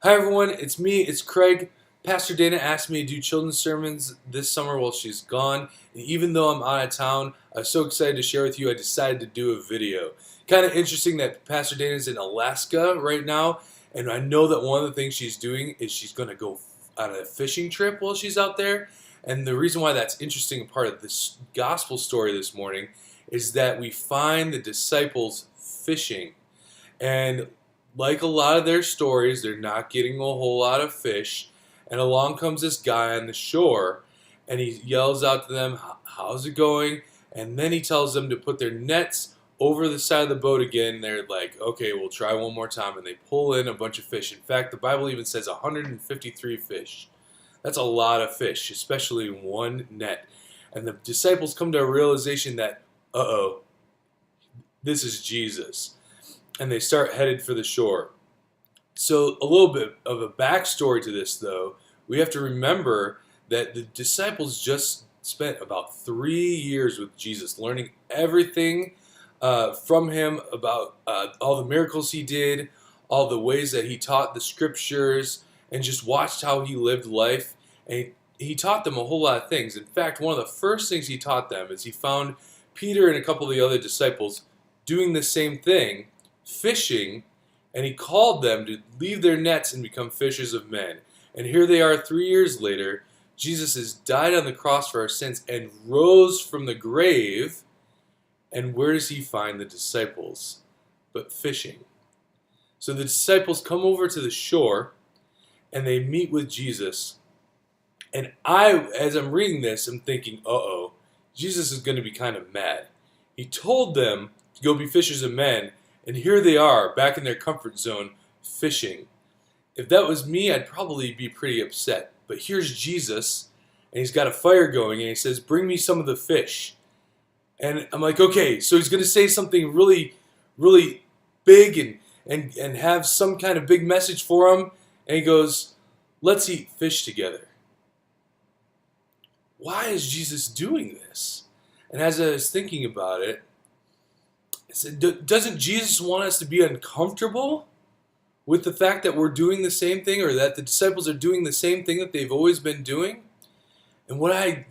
Hi everyone, it's me, it's Craig. Pastor Dana asked me to do children's sermons this summer while she's gone, and even though I'm out of town, I was so excited to share with you, I decided to do a video. Kind of interesting that Pastor Dana's in Alaska right now, and I know that one of the things she's doing is she's going to go on a fishing trip while she's out there, and the reason why that's interesting, part of this gospel story this morning, is that we find the disciples fishing. And like a lot of their stories, they're not getting a whole lot of fish. And along comes this guy on the shore, and he yells out to them, "How's it going?" And then he tells them to put their nets over the side of the boat again. They're like, "Okay, we'll try one more time." And they pull in a bunch of fish. In fact, the Bible even says 153 fish. That's a lot of fish, especially in one net. And the disciples come to a realization that, uh-oh, this is Jesus. And they start headed for the shore. So a little bit of a backstory to this, though. We have to remember that the disciples just spent about 3 years with Jesus, learning everything from him about all the miracles he did, all the ways that he taught the scriptures, and just watched how he lived life. And he taught them a whole lot of things. In fact, one of the first things he taught them is he found Peter and a couple of the other disciples doing the same thing, fishing, and he called them to leave their nets and become fishers of men. And here they are 3 years later. Jesus has died on the cross for our sins and rose from the grave. And where does he find the disciples? But fishing. So the disciples come over to the shore and they meet with Jesus. And as I'm reading this, I'm thinking, uh-oh, Jesus is going to be kind of mad. He told them to go be fishers of men, and here they are, back in their comfort zone, fishing. If that was me, I'd probably be pretty upset. But here's Jesus, and he's got a fire going, and he says, "Bring me some of the fish." And I'm like, okay, so he's going to say something really, really big and have some kind of big message for him. And he goes, "Let's eat fish together." Why is Jesus doing this? And as I was thinking about it, I said, doesn't Jesus want us to be uncomfortable with the fact that we're doing the same thing, or that the disciples are doing the same thing that they've always been doing? And what I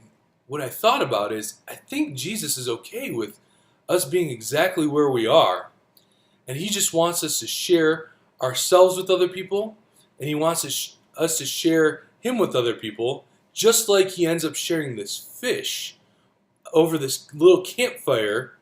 thought about is, I think Jesus is okay with us being exactly where we are, and he just wants us to share ourselves with other people, and he wants us to share him with other people, just like he ends up sharing this fish over this little campfire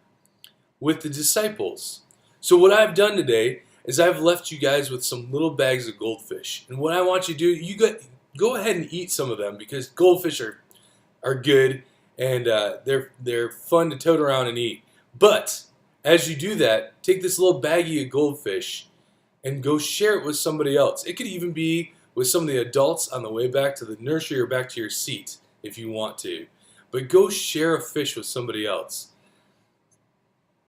with the disciples. So what I've done today is I've left you guys with some little bags of goldfish. And what I want you to do, go ahead and eat some of them, because goldfish are good, and they're fun to tote around and eat. But as you do that, take this little baggie of goldfish and go share it with somebody else. It could even be with some of the adults on the way back to the nursery or back to your seat if you want to. But go share a fish with somebody else.